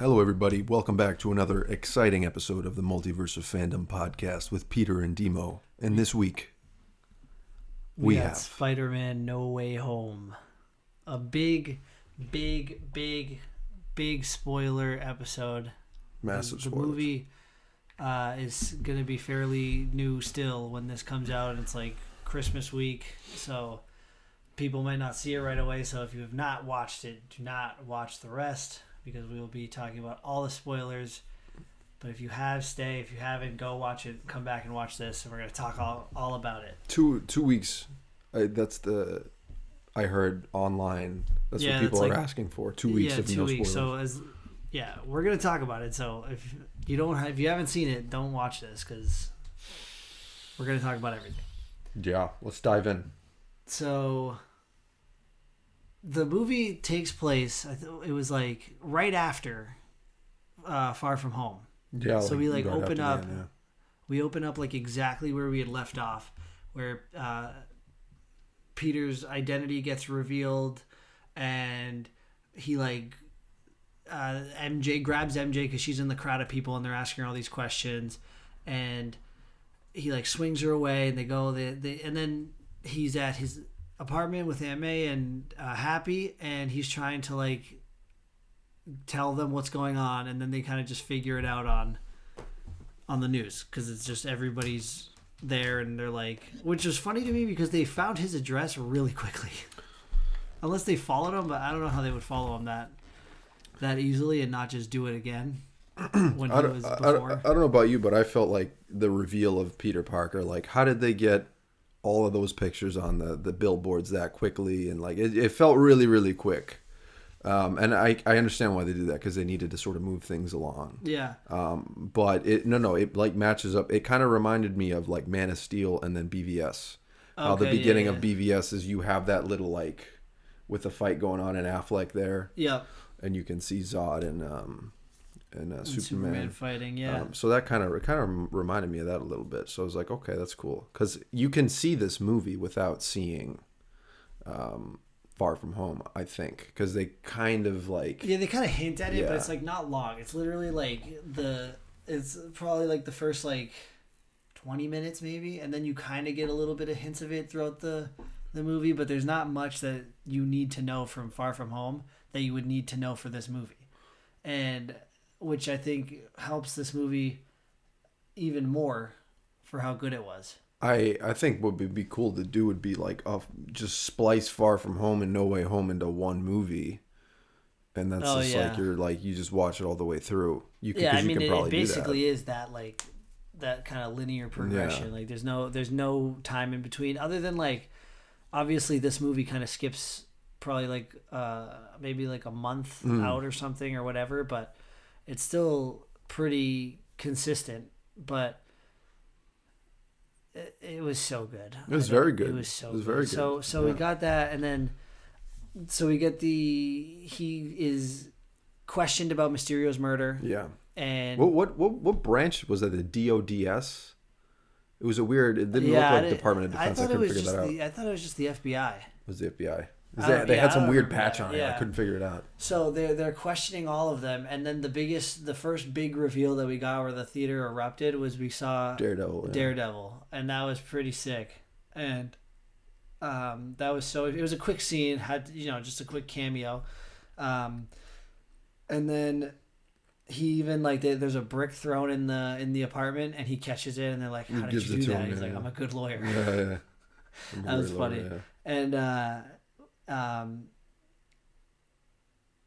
Hello, everybody. Welcome back to another exciting episode of the Multiverse of Fandom podcast with Peter and Dimo. And this week, we have Spider-Man No Way Home. A big spoiler episode. Massive The spoilers. movie is going to be fairly new still when this comes out. It's like Christmas week, so people might not see it right away. So if you have not watched it, do not watch the rest, because we will be talking about all the spoilers. But if you have, stay. If you haven't, go watch it. Come back and watch this, and we're going to talk all about it. 2 weeks. I heard online. That's what people are asking for. 2 weeks of no spoilers. So we're going to talk about it. So if you haven't seen it, don't watch this, because we're going to talk about everything. Yeah, let's dive in. So the movie takes place, it was like right after Far From Home. Yeah. So we open up. We open up like exactly where we had left off, where Peter's identity gets revealed, and he MJ grabs MJ because she's in the crowd of people and they're asking her all these questions, and he swings her away, and they go and then he's at his apartment with Aunt May and Happy, and he's trying to tell them what's going on, and then they kind of just figure it out on the news, because it's just everybody's there, and they're which is funny to me because they found his address really quickly. Unless they followed him, but I don't know how they would follow him that easily and not just do it again when he was before. I don't know about you, but I felt like the reveal of Peter Parker, how did they get all of those pictures on the billboards that quickly? And it felt really, really quick. And I understand why they did that, because they needed to sort of move things along. Yeah. But it matches up. It kind of reminded me of Man of Steel and then BVS. The beginning of BVS is you have that little with the fight going on in Affleck there. Yeah. And you can see Zod and Superman fighting. Yeah. So that kind of reminded me of that a little bit. So I was like, okay, that's cool, because you can see this movie without seeing Far From Home, I think, because they kind of they kind of hint at it, but it's not long. It's literally it's probably the first 20 minutes maybe, and then you kind of get a little bit of hints of it throughout the movie, but there's not much that you need to know from Far From Home that you would need to know for this movie, and which I think helps this movie even more for how good it was. I think what would be cool to do would be just splice Far From Home and No Way Home into one movie, and that's you just watch it all the way through. It basically is that that kind of linear progression. Yeah. There's no time in between, other than obviously this movie kind of skips probably maybe a month out or something or whatever, but it's still pretty consistent. But it was so good. It was very good. It was so good. Very good. So we got that, and then we get he is questioned about Mysterio's murder. Yeah. And what branch was that? The DODS? It was a weird. It didn't look like Department of Defense. I couldn't figure that out. I thought it was just the FBI. It was the FBI. They had some weird patch on it. Yeah. I couldn't figure it out. So they're questioning all of them, and then the first big reveal that we got where the theater erupted was we saw Daredevil, and that was pretty sick. And that was it was a quick scene, had just a quick cameo, and then he even there's a brick thrown in the apartment, and he catches it, and they're like, "How did you do that?" He's like, "I'm a good lawyer." Yeah. That was funny. Yeah. And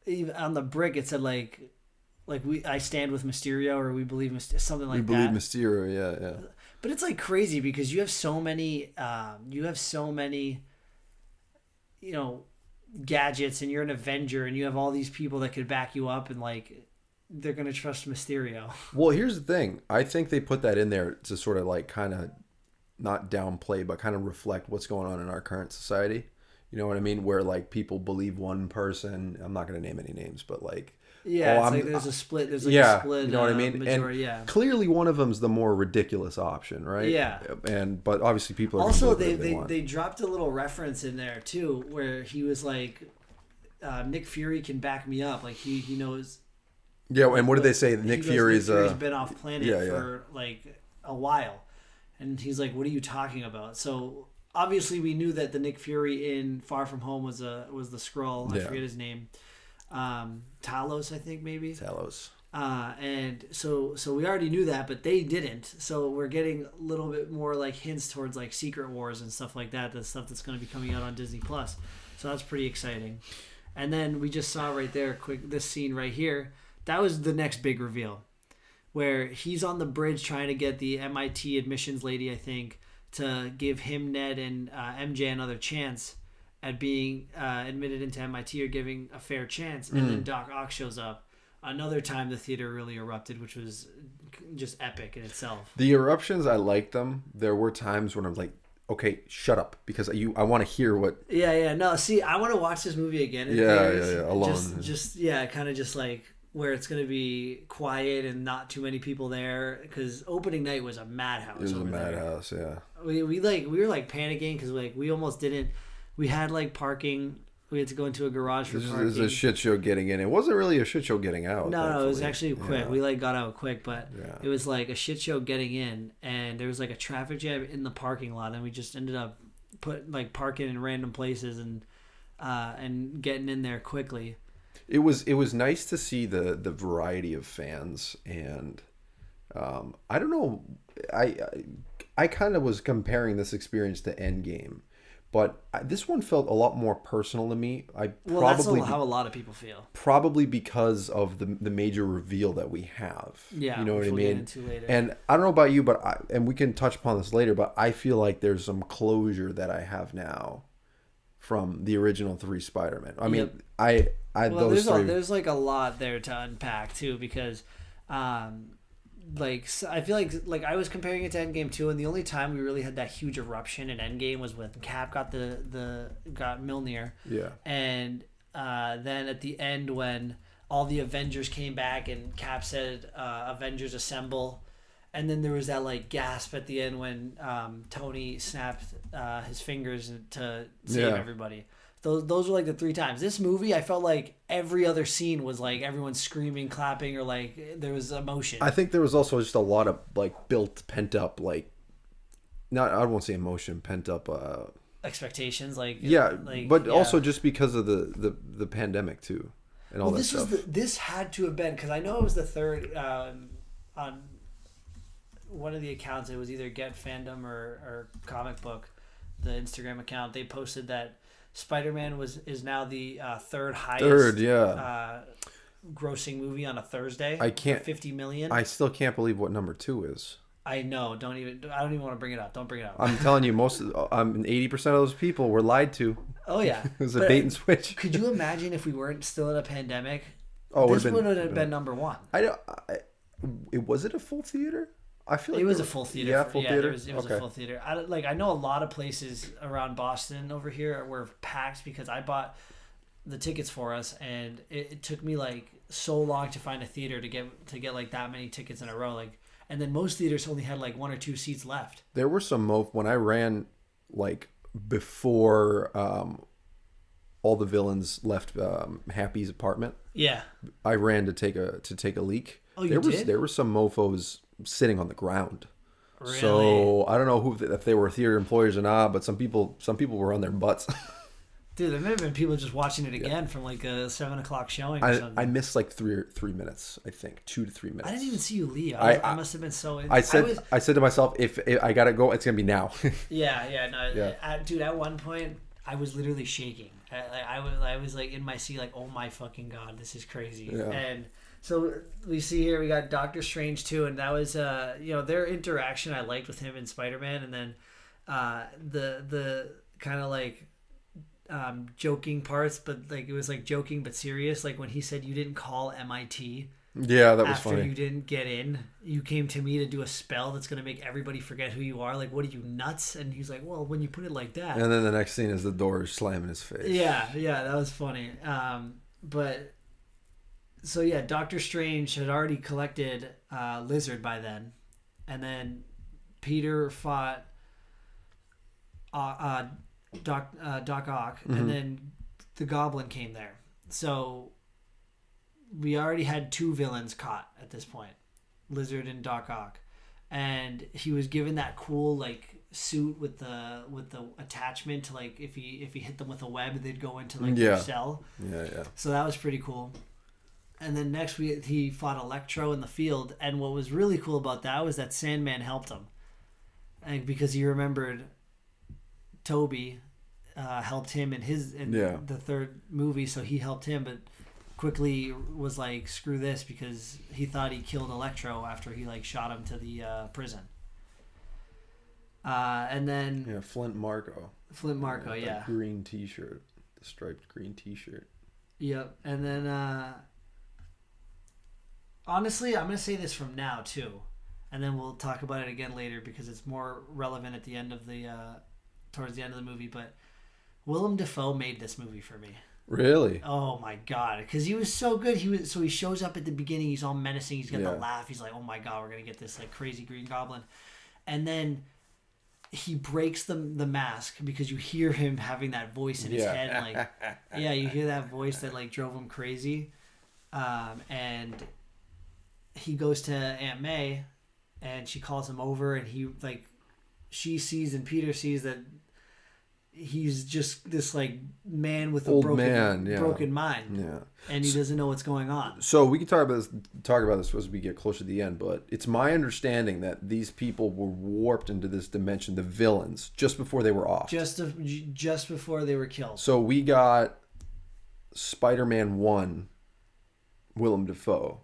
even on the brick it said I stand with Mysterio, or we believe something like that. We believe Mysterio, yeah. But it's crazy because you have so many gadgets, and you're an Avenger, and you have all these people that could back you up, and they're gonna trust Mysterio. Well, here's the thing. I think they put that in there to sort of kind of not downplay, but kind of reflect what's going on in our current society. You know what I mean? Where people believe one person. I'm not going to name any names, but there's a split. There's a split. You know what I mean? Majority, and clearly one of them's the more ridiculous option, right? Yeah. But obviously people are also they dropped a little reference in there too, where he was Nick Fury can back me up. He knows Yeah, and what did they say? Nick Fury's been off planet for like a while, and he's like, "What are you talking about?" So obviously, we knew that the Nick Fury in Far From Home was the Skrull. I forget his name, Talos, I think maybe. Talos. And so we already knew that, but they didn't. So we're getting a little bit more like hints towards like Secret Wars and stuff like that. The stuff that's going to be coming out on Disney Plus. So that's pretty exciting. And then we just saw right there, this scene right here. That was the next big reveal, where he's on the bridge trying to get the MIT admissions lady, I think, to give him, Ned, and MJ another chance at being admitted into MIT or giving a fair chance. And then Doc Ock shows up. Another time the theater really erupted, which was just epic in itself. The eruptions, I liked them. There were times when I'm like, okay, shut up, because I want to hear what... Yeah. No, see, I want to watch this movie again. Alone. Just kind of just like where it's going to be quiet and not too many people there, because opening night was a madhouse. It was a madhouse, yeah. We were like panicking because like we almost didn't... We had like parking... We had to go into a garage for parking. It was a shit show getting in. It wasn't really a shit show getting out. No, it was actually quick. Yeah. We like got out quick, but it was like a shit show getting in, and there was like a traffic jam in the parking lot, and we just ended up parking in random places and getting in there quickly. It was nice to see the variety of fans, and I don't know, I kind of was comparing this experience to Endgame. But this one felt a lot more personal to me. That's how a lot of people feel. Probably because of the major reveal that we have. Yeah, you know what I mean. We'll get into later. And I don't know about you, but and we can touch upon this later. But I feel like there's some closure that I have now from the original 3 Spider-Man. I mean, there's like a lot there to unpack too, because. I feel like I was comparing it to Endgame too, and the only time we really had that huge eruption in Endgame was when Cap got got Mjolnir. Yeah. And then at the end when all the Avengers came back and Cap said Avengers Assemble, and then there was that like gasp at the end when Tony snapped his fingers to save everybody. Those were like the 3 times. This movie, I felt like every other scene was like everyone screaming, clapping, or like there was emotion. I think there was also just a lot of like pent up I won't say emotion, pent up expectations, also just because of the pandemic too, and all that stuff. This had to have been, because I know it was the third on one of the accounts. It was either Get Fandom or Comic Book, the Instagram account. They posted that Spider-Man is now the third highest grossing movie on a Thursday. I can't 50 million. I still can't believe what number 2 is. I know. I don't even want to bring it up. Don't bring it up. I'm telling you, 80% of those people were lied to. Oh yeah, it was a bait and switch. Could you imagine if we weren't still in a pandemic? This would have been number 1. Was it a full theater? I feel like it was a full theater. Yeah, full theater. It was a full theater. I know a lot of places around Boston over here were packed because I bought the tickets for us, and it took me like so long to find a theater to get like that many tickets in a row. Like, and then most theaters only had like 1 or 2 seats left. There were some when I ran like before all the villains left Happy's apartment. Yeah, I ran to take a leak. Oh, you did? There were some mofos sitting on the ground. Really? So I don't know if they were theater employees or not, but some people were on their butts. Dude, there may have been people just watching it again from like a 7:00 showing or something. I missed like 3 minutes, I think, 2 to 3 minutes. I didn't even see you leave. I must have been so. I said to myself, if I gotta go, it's gonna be now. Dude, at one point I was literally shaking. I was like in my seat, like, oh my fucking god, this is crazy. Yeah. And so we see here we got Doctor Strange too, and that was their interaction I liked with him and Spider-Man, and then the kind of like joking parts, but like it was like joking but serious, like when he said you didn't call MIT. Yeah, that was funny. After you didn't get in, you came to me to do a spell that's going to make everybody forget who you are. Like, what are you, nuts? And he's like, well, when you put it like that. And then the next scene is the door slamming his face. Yeah, that was funny. So yeah, Doctor Strange had already collected Lizard by then. And then Peter fought Doc Ock. Mm-hmm. And then the Goblin came there. So we already had 2 villains caught at this point, Lizard and Doc Ock, and he was given that cool like suit with the attachment to like if he hit them with a web, they'd go into like their cell. Yeah. So that was pretty cool. And then next he fought Electro in the field, and what was really cool about that was that Sandman helped him, and because he remembered Toby helped him in the third movie, so he helped him, but quickly was like, screw this, because he thought he killed Electro after he like shot him to the prison. And then Flint Marko, yeah, green t-shirt, the striped green t-shirt. Yep. And then honestly, I'm gonna say this from now too, and then we'll talk about it again later because it's more relevant at the end of the towards the end of the movie. But Willem Dafoe made this movie for me. Really? Oh my god, because he was so good. He shows up at the beginning. He's all menacing. He's got the laugh. He's like, "Oh my god, we're gonna get this like crazy Green Goblin," and then he breaks the mask because you hear him having that voice in his head. Like, you hear that voice that like drove him crazy, and he goes to Aunt May, and she calls him over, and he like, she sees and Peter sees that he's just this like man with a broken mind, and he doesn't know what's going on. So we can talk about this as we get closer to the end, but it's my understanding that these people were warped into this dimension, the villains, just before they were off. Just before they were killed. So we got Spider-Man 1, Willem Dafoe.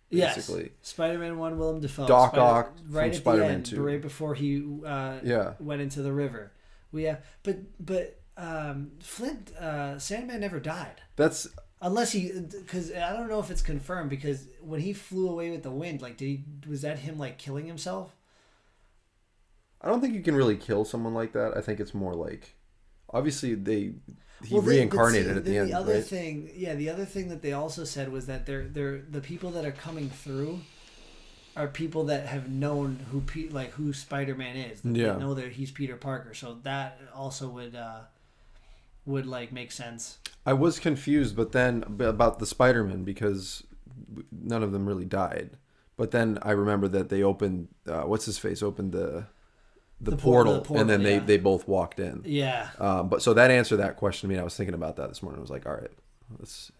Basically. Yes. Spider-Man 1, Willem Dafoe. Doc Ock right from at Spider-Man the end, 2. right before he went into the river. But Flint Sandman never died. That's unless because I don't know if it's confirmed, because when he flew away with the wind, like was that him like killing himself? I don't think you can really kill someone like that. I think it's more like, obviously he reincarnated at the end. The other thing that they also said was that they're the people that are coming through are people that have known who Spider-Man is. They know that he's Peter Parker, so that also would like make sense. I was confused, but then about the Spider-Man, because none of them really died. But then I remember that they opened what's his face opened the portal, and then they both walked in. Yeah. But so that answered that question to me. I was thinking about that this morning. I was like, all right, it's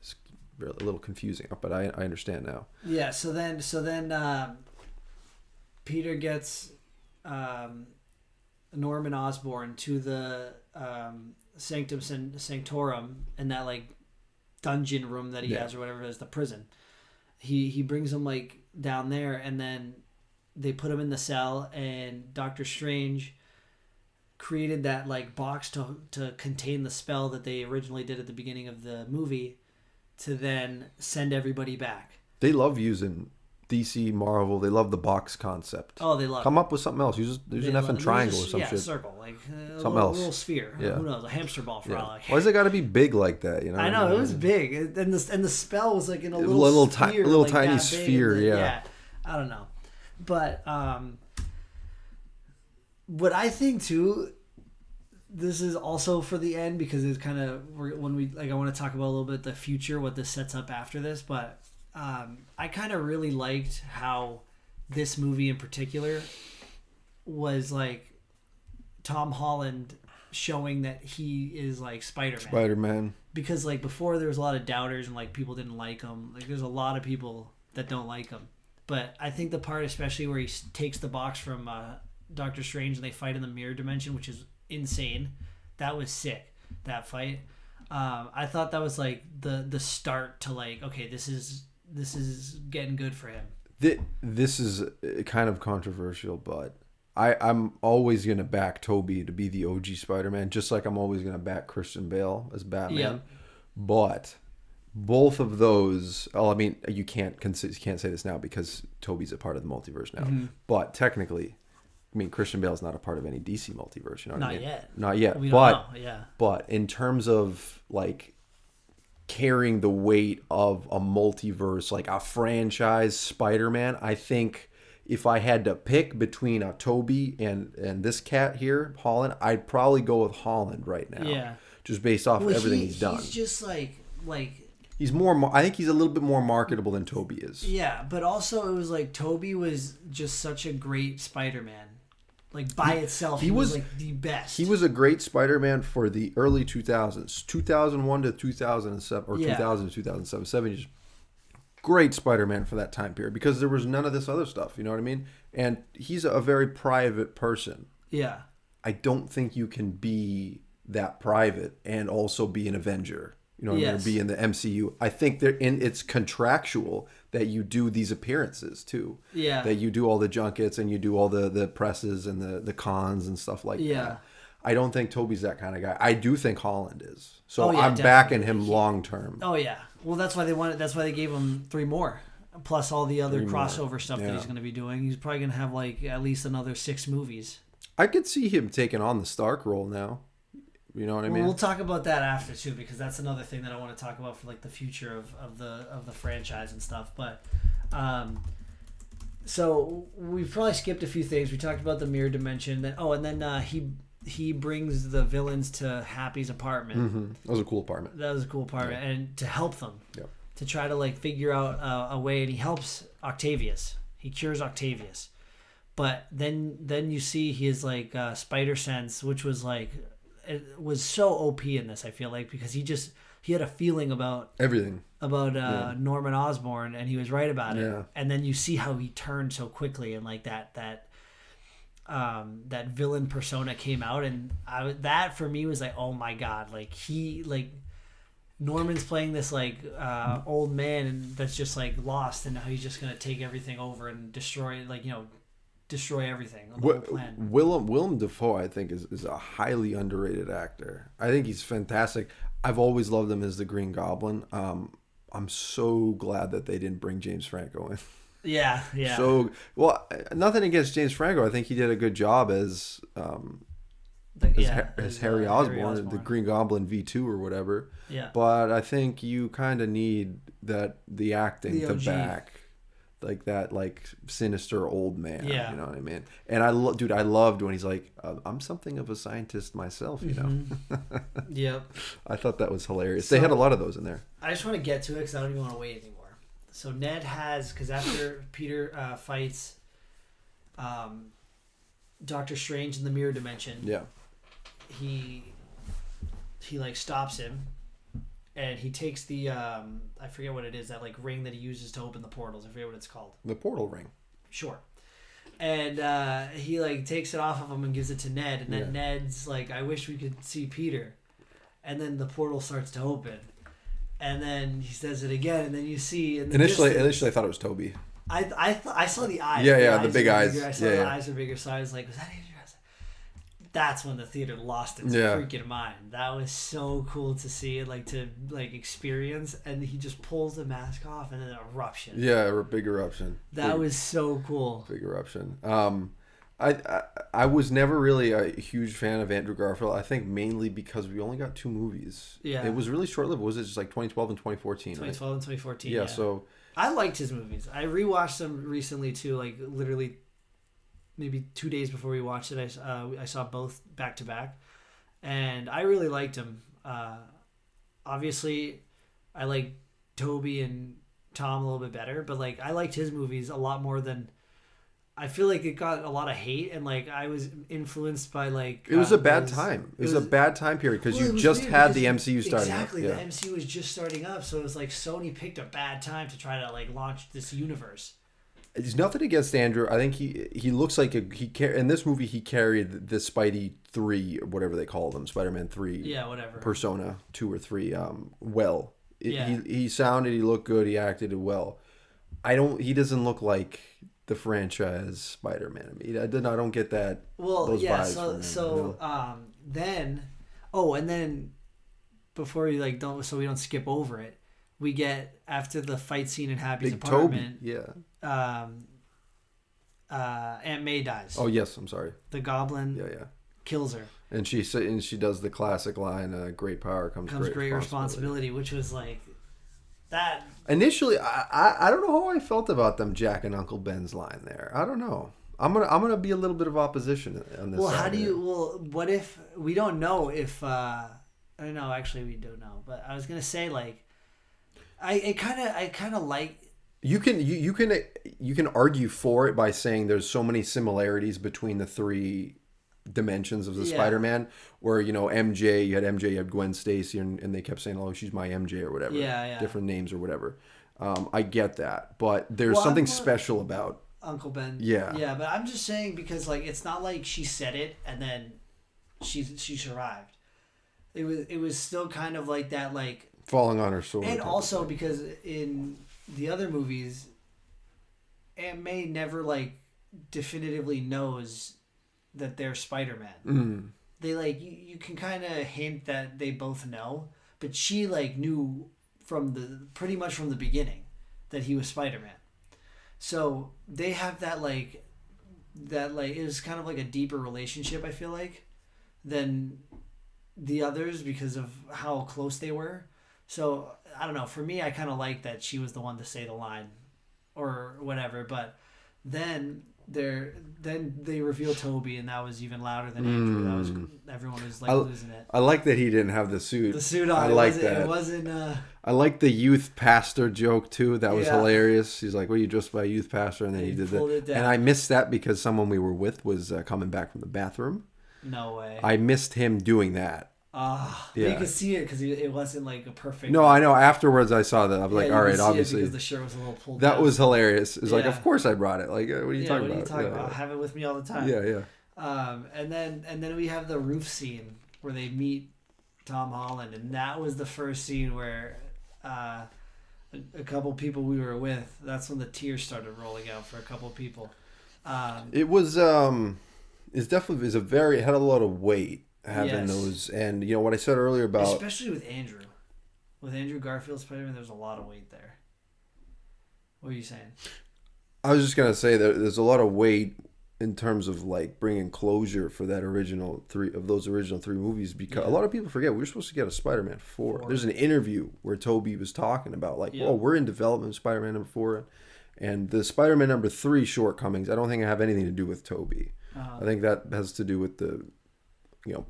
a little confusing, but I understand now. Yeah. So then Peter gets Norman Osborn to the Sanctum Sanctorum in that like dungeon room that he has, or whatever it is, the prison. He brings him like down there, and then they put him in the cell, and Doctor Strange created that like box to contain the spell that they originally did at the beginning of the movie, to then send everybody back. They love using DC, Marvel. They love the box concept. Oh, they love. Come up with something else. Use an effing triangle or some shit. Circle, like something else. A little sphere. Yeah. Who knows? A hamster ball for all. Like. Why's it got to be big like that? You know. I know it was big, and the spell was like in a little sphere, little tiny sphere. Yeah. I don't know, but what I think too. This is also for the end, because it's kind of when we like. I want to talk about a little bit the future, what this sets up after this, but. I kind of really liked how this movie in particular was like Tom Holland showing that he is like Spider-Man. Because like before there was a lot of doubters and like people didn't like him. Like there's a lot of people that don't like him. But I think the part especially where he takes the box from Doctor Strange and they fight in the mirror dimension, which is insane. That was sick, that fight. I thought that was like the start to like, okay, this is getting good for him. This is kind of controversial, but I'm always going to back Toby to be the OG Spider-Man, just like I'm always going to back Christian Bale as Batman. Yeah. But both of those, well, I mean, you can't say this now because Toby's a part of the multiverse now. Mm-hmm. But technically, I mean, Christian Bale's not a part of any DC multiverse. You know what I mean? Not yet. We don't know. Yeah. But in terms of like carrying the weight of a multiverse, like a franchise Spider-Man, I think if I had to pick between a Toby and this cat here, Holland, I'd probably go with Holland right now. Yeah. Just based off everything he's done. He's just like I think he's a little bit more marketable than Toby is. Yeah, but also it was like Toby was just such a great Spider-Man. Like by itself, he was like the best. He was a great Spider-Man for the early 2000s, 2001 to 2007, or 2000 to 2007. 7 years. Great Spider-Man for that time period because there was none of this other stuff. You know what I mean? And he's a very private person. Yeah. I don't think you can be that private and also be an Avenger. You know what I mean? Or be in the MCU. I think it's contractual that you do these appearances too. Yeah. That you do all the junkets and you do all the presses and the cons and stuff like that. I don't think Toby's that kind of guy. I do think Holland is. So I'm backing him long term. Oh yeah. Well, that's why they gave him 3 more. Plus all the other crossover stuff that he's going to be doing. He's probably going to have like at least another 6 movies. I could see him taking on the Stark role now. You know what I mean? We'll talk about that after too, because that's another thing that I want to talk about for like the future of the franchise and stuff. But so we've probably skipped a few things. We talked about the mirror dimension. And then he brings the villains to Happy's apartment. Mm-hmm. That was a cool apartment. And to help them. Yep. To try to like figure out a way, and he helps Octavius. He cures Octavius. But then you see his like spider sense, which was like. It was so OP in this, I feel like, because he had a feeling about everything about Norman Osborn, and he was right about it. And then you see how he turned so quickly, and like that villain persona came out, and that for me was like, oh my god, like Norman's playing this like old man, and that's just like lost, and now he's just gonna take everything over and destroy everything. The whole plan. Willem Dafoe, I think, is a highly underrated actor. I think he's fantastic. I've always loved him as the Green Goblin. I'm so glad that they didn't bring James Franco in. Yeah. So, well, nothing against James Franco. I think he did a good job as Harry Osborn, the Green Goblin V2 or whatever. Yeah. But I think you kind of need the acting to back. Like that, like sinister old man. Yeah. You know what I mean? And I loved when he's like, I'm something of a scientist myself. You know. Yep. I thought that was hilarious. They had a lot of those in there. I just want to get to it because I don't even want to wait anymore. So Ned because after Peter fights, Doctor Strange in the mirror dimension. Yeah. He like stops him. And he takes the, I forget what it is, that like ring that he uses to open the portals. I forget what it's called. The portal ring. Sure. And he like takes it off of him and gives it to Ned. And then Ned's like, I wish we could see Peter. And then the portal starts to open. And then he says it again. And then you see. Initially, I thought it was Toby. I saw the eyes. Yeah, the big eyes. I saw the eyes were bigger. So I was like, was that Andrew? That's when the theater lost its freaking mind. That was so cool to see, like to experience, and he just pulls the mask off and an eruption. Yeah, a big eruption. That was so cool. Big eruption. I was never really a huge fan of Andrew Garfield. I think mainly because we only got 2 movies. Yeah, it was really short lived. Was it just like 2012 and 2014? 2012 and 2014. Yeah, so I liked his movies. I rewatched them recently too, like literally. Maybe 2 days before we watched it, I saw both back to back, and I really liked them. Obviously, I like Toby and Tom a little bit better, but like I liked his movies a lot more than. I feel like it got a lot of hate, and like I was influenced by like. It was a bad time. It was a bad time period because you just had the MCU starting. Exactly, the MCU was just starting up, so it was like Sony picked a bad time to try to like launch this universe. It's nothing against Andrew. I think he looks like in this movie he carried the Spidey 3 or whatever they call them, Spider-Man 3. Yeah, whatever. Persona 2 or 3. Well, he sounded, he looked good, he acted well. He doesn't look like the franchise Spider-Man. I mean, I don't get that. Well, those vibes from him, then before you like don't, so we don't skip over it. We get after the fight scene in Happy's apartment. Toby. Yeah. Aunt May dies. Oh yes, I'm sorry. The Goblin. Kills her. And she does the classic line, "Great power comes great responsibility," which was like that. Initially, I don't know how I felt about them Jack and Uncle Ben's line there. I don't know. I'm gonna be a little bit of opposition on this. Well, what if we don't know if? I don't know. Actually, we don't know. But I was gonna say like. I kind of like. You can argue for it by saying there's so many similarities between the three dimensions of the Spider-Man, where MJ, you had Gwen Stacy, and they kept saying, "Oh, she's my MJ" or whatever, different names or whatever. I get that, but there's something special about Uncle Ben. Yeah, but I'm just saying because like it's not like she said it and then she survived. It was still kind of like that, like falling on her sword, and also because in the other movies, Aunt May never like definitively knows that they're Spider-Man. They like you can kind of hint that they both know, but she like knew pretty much from the beginning that he was Spider-Man. So they have that it was kind of like a deeper relationship, I feel like, than the others because of how close they were. So I don't know. For me, I kind of like that she was the one to say the line, or whatever. But then they revealed Toby, and that was even louder than Andrew. That was everyone was like losing it. I like that he didn't have the suit. The suit on. I like that. It wasn't. I like the youth pastor joke too. That was hilarious. He's like, "Well, you dressed by a youth pastor," and then he did that. And I missed that because someone we were with was coming back from the bathroom. No way. I missed him doing that. You could see it because it wasn't like a perfect. No, I know. Afterwards, I saw that. I was like, all right, obviously. Because the shirt was a little pulled that down. was hilarious. It's like, of course I brought it. Like, what are you talking about? I have it with me all the time. And then we have the roof scene where they meet Tom Holland, and that was the first scene where a couple people we were with. That's when the tears started rolling out for a couple people. It was it's definitely it had a lot of weight. Having those, and what I said earlier about, especially with Andrew Garfield Spider-Man, there's a lot of weight there. What are you saying? I was just gonna say that there's a lot of weight in terms of like bringing closure for those original three movies, because a lot of people forget we were supposed to get a Spider-Man 4. There's an interview where Tobey was talking about like, oh, we're in development of Spider-Man number 4, and the Spider-Man number 3 shortcomings. I don't think I have anything to do with Tobey. I think that has to do with the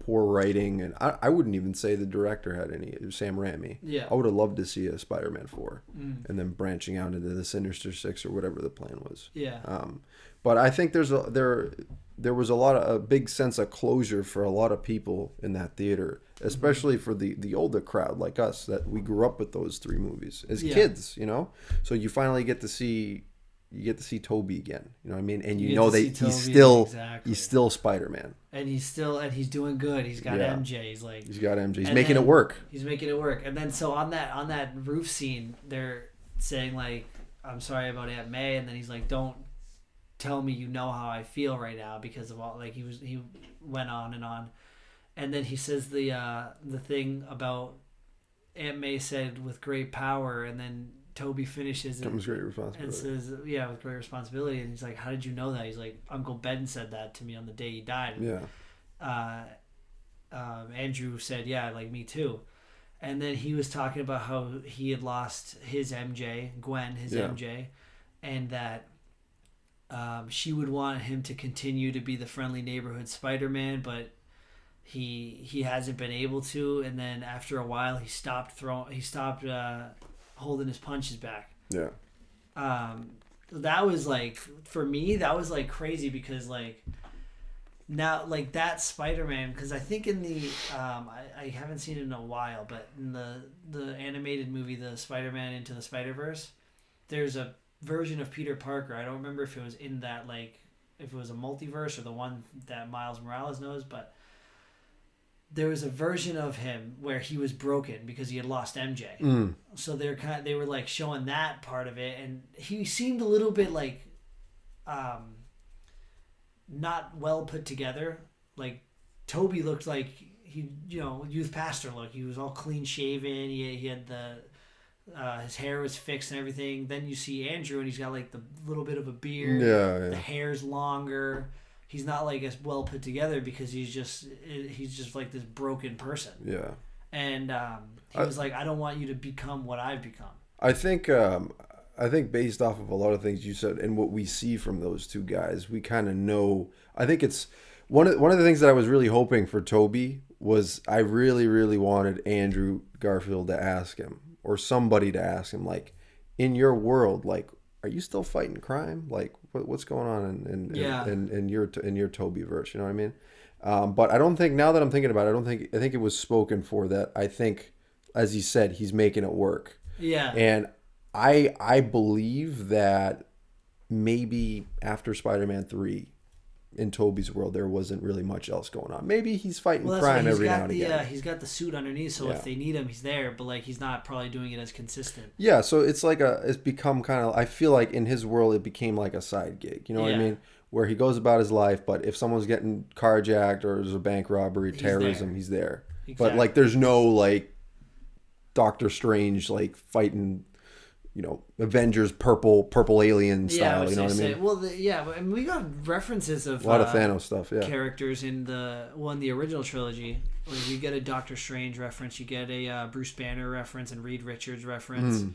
poor writing, and I wouldn't even say the director had any. It was Sam Raimi. Yeah, I would have loved to see a Spider-Man 4, and then branching out into the Sinister Six or whatever the plan was. Yeah. But I think there was a big sense of closure for a lot of people in that theater, especially for the older crowd like us that we grew up with those three movies as kids. So you finally get to see. You get to see Tobey again, you know what I mean, and he's still Spider-Man, and he's doing good. He's got MJ. He's making it work. He's making it work. And then so on that roof scene, they're saying like, "I'm sorry about Aunt May," and then he's like, "Don't tell me you know how I feel right now," because of all like he went on, and then he says the thing about Aunt May said with great power, and then Tobey finishes it comes great responsibility and says, with great responsibility. And he's like, how did you know that? He's like, Uncle Ben said that to me on the day he died. Andrew said, like me too. And then he was talking about how he had lost his MJ, Gwen, MJ, and that she would want him to continue to be the friendly neighborhood Spider-Man, but he hasn't been able to. And then after a while, he stopped holding his punches back. That was like, for me, that was like crazy, because like now like that Spider-Man, because I think in the I haven't seen it in a while, but in the animated movie, the Spider-Man Into the Spider-Verse, there's a version of Peter Parker. I don't remember if it was in that, like if it was a multiverse or the one that Miles Morales knows, but there was a version of him where he was broken because he had lost MJ. So they were like showing that part of it, and he seemed a little bit like not well put together. Like Tobey looked like he, youth pastor look. He was all clean shaven. He had his hair was fixed and everything. Then you see Andrew, and he's got like the little bit of a beard. The hair's longer. He's not like as well put together because he's just like this broken person. And he was like, I don't want you to become what I've become. I think based off of a lot of things you said and what we see from those two guys, we kind of know. I think it's one of the things that I was really hoping for Tobey was I really, really wanted Andrew Garfield to ask him, or somebody to ask him, like, in your world, like, are you still fighting crime? Like, what's going on in your Toby verse? You know what I mean? But I don't think, now that I'm thinking about it, I think it was spoken for that. I think, as he said, he's making it work. Yeah. And I believe that maybe after Spider-Man 3, in Toby's world, there wasn't really much else going on. Maybe he's fighting crime every now and again. He's got the suit underneath, so if they need him, he's there. But like, he's not probably doing it as consistent. Yeah, so it's like it's become kind of. I feel like in his world, it became like a side gig. You know what I mean? Where he goes about his life, but if someone's getting carjacked or there's a bank robbery, terrorism, he's there. Exactly. But like, there's no like Doctor Strange like fighting, Avengers purple alien style. You know what I mean? Well, I mean, we got references of a lot of Thanos stuff. Yeah, characters in the original trilogy. Like, you get a Doctor Strange reference, you get a Bruce Banner reference, and Reed Richards reference,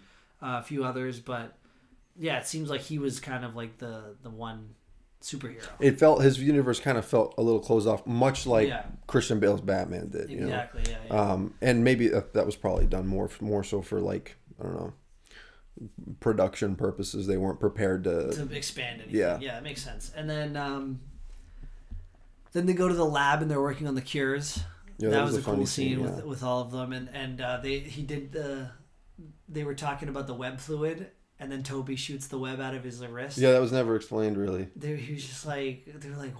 a few others. But yeah, it seems like he was kind of like the one superhero. It felt, his universe kind of felt a little closed off, much like Christian Bale's Batman did. Exactly. Yeah. And maybe that was probably done more so for, like, I don't know, production purposes. They weren't prepared to expand anything. Yeah, that makes sense. And then they go to the lab and they're working on the cures. Yeah, that was a cool scene with all of them. And they were talking about the web fluid, and then Toby shoots the web out of his wrist. Yeah, that was never explained really. He was just like, they were like,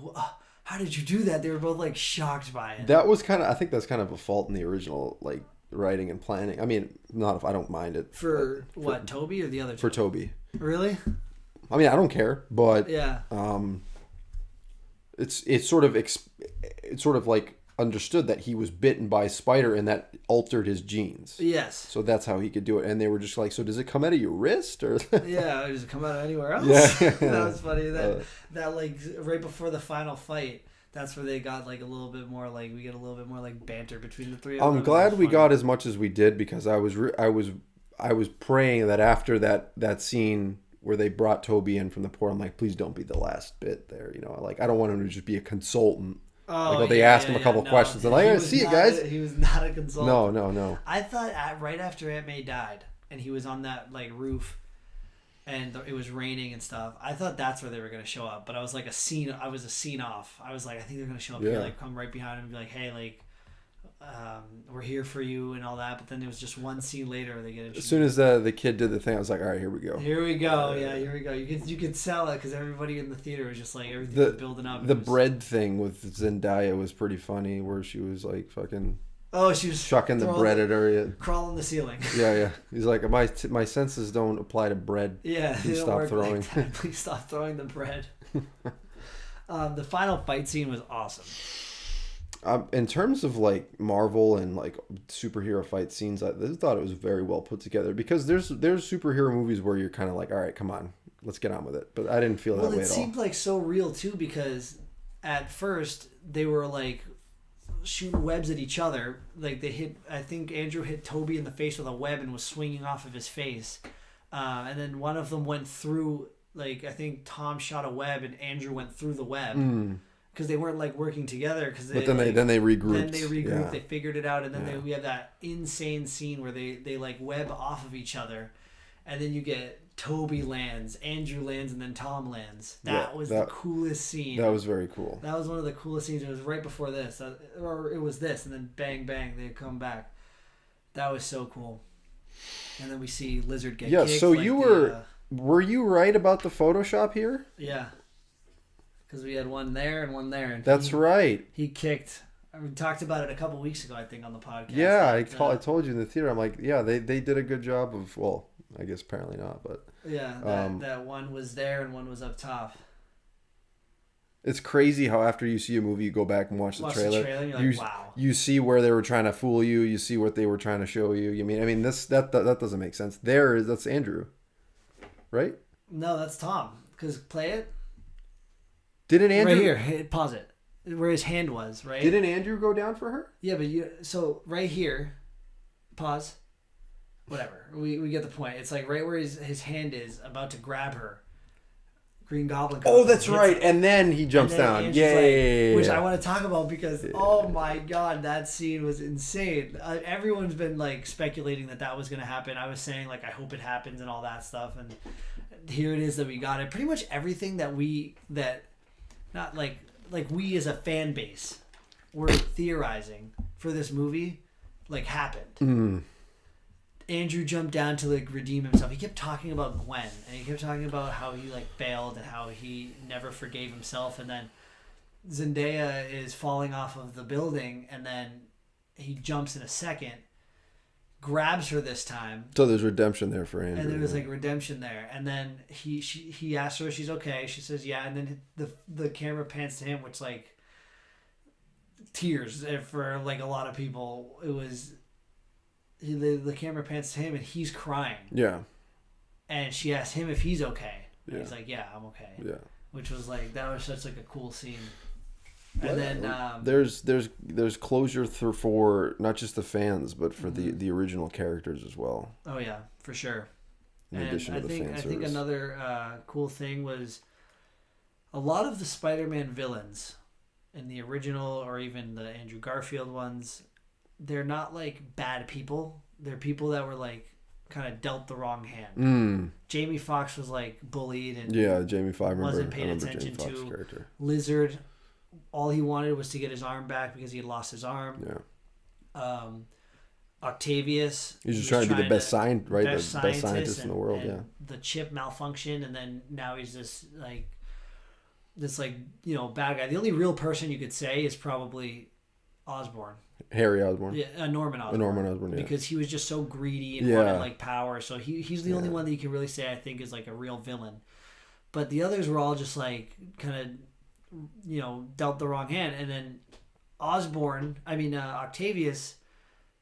how did you do that? They were both like shocked by it. That was I think that's kind of a fault in the original, like, writing and planning. I mean, not if I don't mind it. For Toby or the other two? For Toby. Really? I mean, I don't care, but yeah. It's sort of like understood that he was bitten by a spider and that altered his genes. Yes. So that's how he could do it. And they were just like, so does it come out of your wrist or? Yeah, or does it come out of anywhere else? Yeah. That was funny. That like right before the final fight, that's where they got like a little bit more like, we get a little bit more like banter between the three of them. I'm glad we got as much as we did, because I was praying that after that scene where they brought Toby in from the port, I'm like, please don't be the last bit there. Like, I don't want him to just be a consultant. They asked him a couple questions. They're like, see you guys. He was not a consultant. No. I thought right after Aunt May died and he was on that like roof and it was raining and stuff, I thought that's where they were going to show up. But I was like a scene off. I was like, I think they're going to show up here, like come right behind him and be like, hey, like, we're here for you and all that. But then there was just one scene later they get introduced. As soon as the kid did the thing, I was like, all right, here we go. Here we go. Here we go. You could sell it because everybody in the theater was just like, everything was building up. The bread thing with Zendaya was pretty funny, where she was like fucking... Oh, she was chucking the bread at her. Crawling the ceiling. Yeah. He's like, my senses don't apply to bread. Yeah, please stop throwing. Like that. Please stop throwing the bread. The final fight scene was awesome. In terms of like Marvel and like superhero fight scenes, I thought it was very well put together, because there's superhero movies where you're kind of like, all right, come on, let's get on with it. But I didn't feel that way at all. Well, it seemed like so real too, because at first they were like shooting webs at each other. Like I think Andrew hit Toby in the face with a web and was swinging off of his face. And then one of them went through, like, I think Tom shot a web and Andrew went through the web. Because they weren't like working together. But then they regrouped. Yeah. They figured it out, and then we have that insane scene where they like web off of each other, and then you get Toby lands, Andrew lands, and then Tom lands. That was the coolest scene. That was very cool. That was one of the coolest scenes. It was right before this, or it was this, and then bang bang they come back. That was so cool. And then we see Lizard get kicked. So like were you right about the Photoshop here? Yeah. Because we had one there and one there. And that's right. He kicked. We talked about it a couple weeks ago, I think, on the podcast. Yeah, I told you in the theater. I'm like, yeah, they did a good job of, well, I guess apparently not, but... Yeah, that one was there and one was up top. It's crazy how after you see a movie, you go back and watch the trailer. And you're like, wow. You see where they were trying to fool you. You see what they were trying to show you. I mean, that doesn't make sense. That's Andrew, right? No, that's Tom. Because play it. Didn't Andrew... Right here, pause it. Where his hand was, right? Didn't Andrew go down for her? Yeah, but so right here, pause. Whatever. We get the point. It's like right where his hand is about to grab her. Green Goblin. Oh, that's right. And then he jumps down. Andrew's Yeah. which I want to talk about because, oh my God, that scene was insane. Everyone's been like speculating that was going to happen. I was saying like, I hope it happens and all that stuff. And here it is that we got it. Pretty much everything that we as a fan base were theorizing for this movie, like happened. Mm. Andrew jumped down to like redeem himself. He kept talking about Gwen, and he kept talking about how he like failed and how he never forgave himself. And then Zendaya is falling off of the building, and then he jumps in a second, grabs her this time. So there's redemption there for Andrew. And there was like redemption there. And then he asked her if she's okay. She says yeah. And then the camera pans to him, which like tears for like a lot of people. It was. The camera pans to him and he's crying. Yeah. And she asked him if he's okay. And Yeah. he's like, yeah, I'm okay. Yeah. Which was like, that was such like a cool scene. And then there's closure for not just the fans, but for the original characters as well. Oh yeah, for sure. In addition to the fan service. I think another cool thing was a lot of the Spider-Man villains in the original or even the Andrew Garfield ones, they're not like bad people. They're people that were like kind of dealt the wrong hand. Mm. Jamie Foxx was like bullied and Jamie Foxx wasn't paid attention to. Character. Lizard, all he wanted was to get his arm back because he had lost his arm. Yeah. Octavius. He's just trying to be the best scientist, right? Best The best scientist in the world. and Yeah. The chip malfunctioned, and then now he's this bad guy. The only real person you could say is probably Osborn. Harry Osborn. Yeah, Norman Osborn. Norman Osborn, yeah. Because he was just so greedy and wanted like power. So he's the only one that you can really say I think is like a real villain. But the others were all just like kind of, dealt the wrong hand. And then Octavius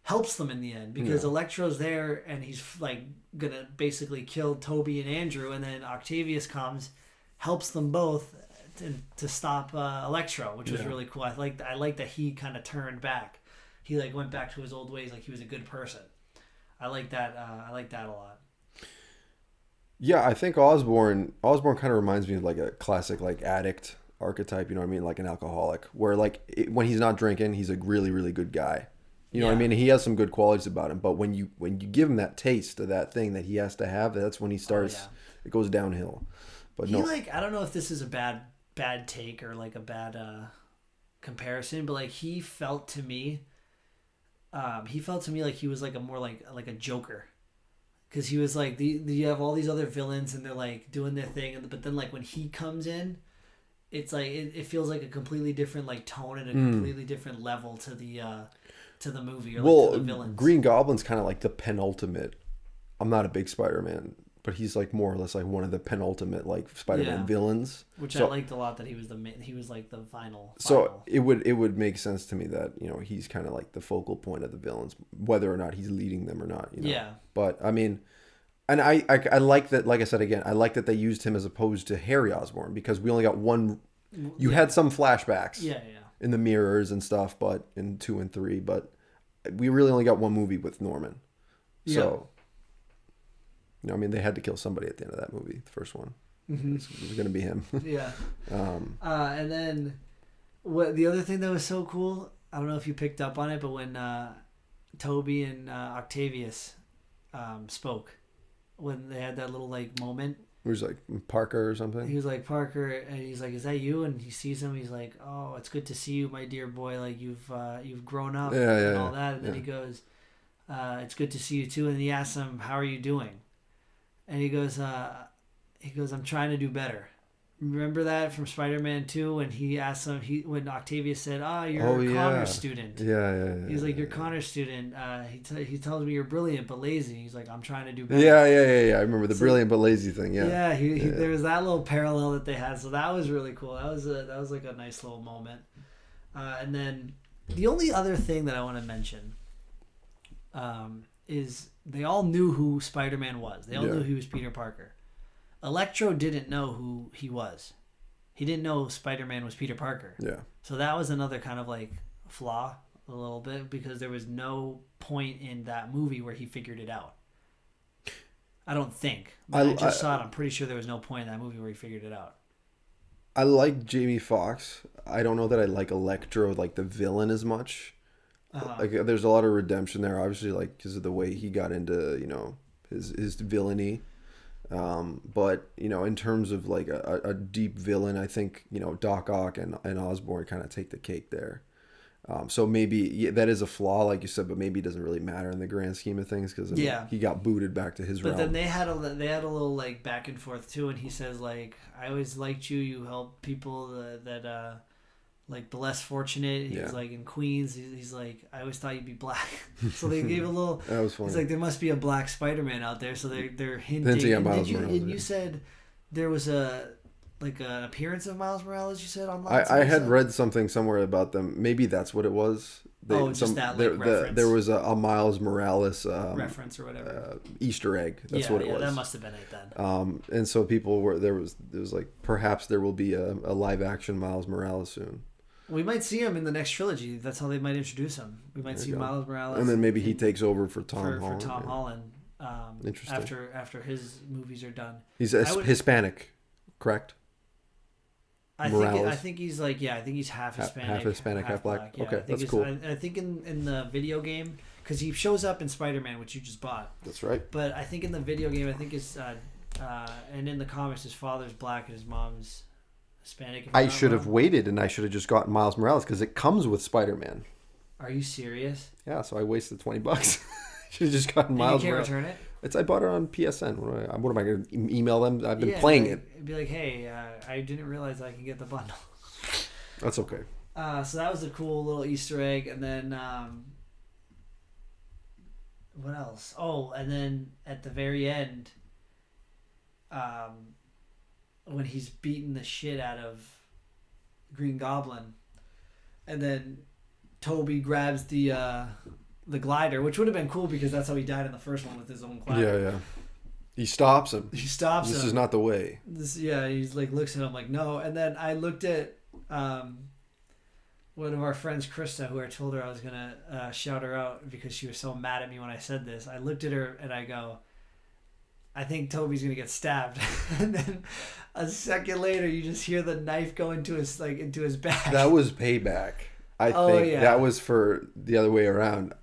helps them in the end because Electro's there and he's like gonna basically kill Toby and Andrew, and then Octavius comes, helps them both to stop Electro, which was really cool. I like that he kind of turned back. He like went back to his old ways, like he was a good person. I like that. I like that a lot. Yeah, I think Osborn kind of reminds me of like a classic like addict archetype. You know what I mean? Like an alcoholic, where like when he's not drinking, he's a really really good guy. You know what I mean? He has some good qualities about him, but when you give him that taste of that thing that he has to have, that's when he starts. It goes downhill. But I don't know if this is a bad take or like a bad comparison, but like he felt to me like he was like a more like a Joker, because he was like you have all these other villains and they're like doing their thing, but then like when he comes in, it's like it feels like a completely different like tone and a completely different level to the movie or to the villains. Green Goblin's kind of like the penultimate. I'm not a big Spider-Man, but he's like more or less like one of the penultimate like Spider-Man villains. Which I liked a lot that he was like the final. So it would make sense to me that he's kind of like the focal point of the villains, whether or not he's leading them or not. Yeah. But I mean, and I like that. Like I said again, I like that they used him as opposed to Harry Osborn, because we only got one. You had some flashbacks. Yeah. In the mirrors and stuff, but in 2 and 3, but we really only got one movie with Norman. So. I mean, they had to kill somebody at the end of that movie, the first one. Mm-hmm. It was going to be him. Yeah. And then the other thing that was so cool, I don't know if you picked up on it, but when Toby and Octavius spoke, when they had that little like moment. He was like Parker or something. He was like Parker, and he's like, "Is that you?" And he sees him. He's like, "Oh, it's good to see you, my dear boy. Like you've grown up and all that." And then he goes, "It's good to see you too." And he asks him, "How are you doing?" And he goes, "I'm trying to do better." Remember that from Spider-Man 2 when he asked him, when Octavius said, you're a Connors student. Yeah. He's like, "You're a Connors student." He tells me you're brilliant but lazy. He's like, "I'm trying to do better." Yeah. I remember the brilliant but lazy thing. Yeah. Yeah. There was that little parallel that they had, so that was really cool. That was like a nice little moment. And then the only other thing that I want to mention is they all knew who Spider-Man was. They all knew he was Peter Parker. Electro didn't know who he was. He didn't know Spider-Man was Peter Parker. Yeah. So that was another kind of like flaw a little bit, because there was no point in that movie where he figured it out. I don't think. I just saw it. I'm pretty sure there was no point in that movie where he figured it out. I like Jamie Foxx. I don't know that I like Electro, like the villain, as much. Like, there's a lot of redemption there, obviously, like because of the way he got into, his villainy. But in terms of like a deep villain, I think Doc Ock and Osborn kind of take the cake there. So maybe that is a flaw, like you said, but maybe it doesn't really matter in the grand scheme of things because he got booted back to his realm. But then they had a little like back and forth too, and he says like, "I always liked you. You help people that like the less fortunate." He's like in Queens. He's like, "I always thought you'd be black." So they gave a little. That was funny. It's like there must be a black Spider-Man out there, so they're hinting. At Miles Morales. And you said there was an appearance of Miles Morales. You said online. I had read something somewhere about them. Maybe that's what it was. Just that reference. There was a Miles Morales reference or whatever Easter egg. That's what it was. That must have been it then. And so people were there was like perhaps there will be a live action Miles Morales soon. We might see him in the next trilogy. That's how they might introduce him. We might see Miles Morales, and then maybe he takes over for Tom Holland. For Tom Holland. Interesting. After his movies are done, he's Hispanic, correct? I think he's like I think he's half Hispanic, half black. Yeah, okay, that's cool. I think in the video game, because he shows up in Spider-Man, which you just bought. That's right. But I think in the video game, I think it's and in the comics, his father's black and his mom's Hispanic. I should have waited, and I should have just gotten Miles Morales because it comes with Spider-Man. Are you serious? Yeah, so I wasted $20. Should have just gotten Miles Morales. You can't return it? I bought it on PSN. What am I going to email them? I've been playing it. It'd be like, hey, I didn't realize I can get the bundle. That's okay. So that was a cool little Easter egg. And then, what else? Oh, and then at the very end, when he's beating the shit out of Green Goblin, and then Toby grabs the glider, which would have been cool because that's how he died in the first one with his own glider. Yeah. He stops him. This is not the way. He's like looks at him like no. And then I looked at one of our friends, Krista, who I told her I was gonna shout her out because she was so mad at me when I said this. I looked at her and I go, I think Toby's gonna get stabbed. And then a second later, you just hear the knife go into his back. That was payback. I think that was for the other way around.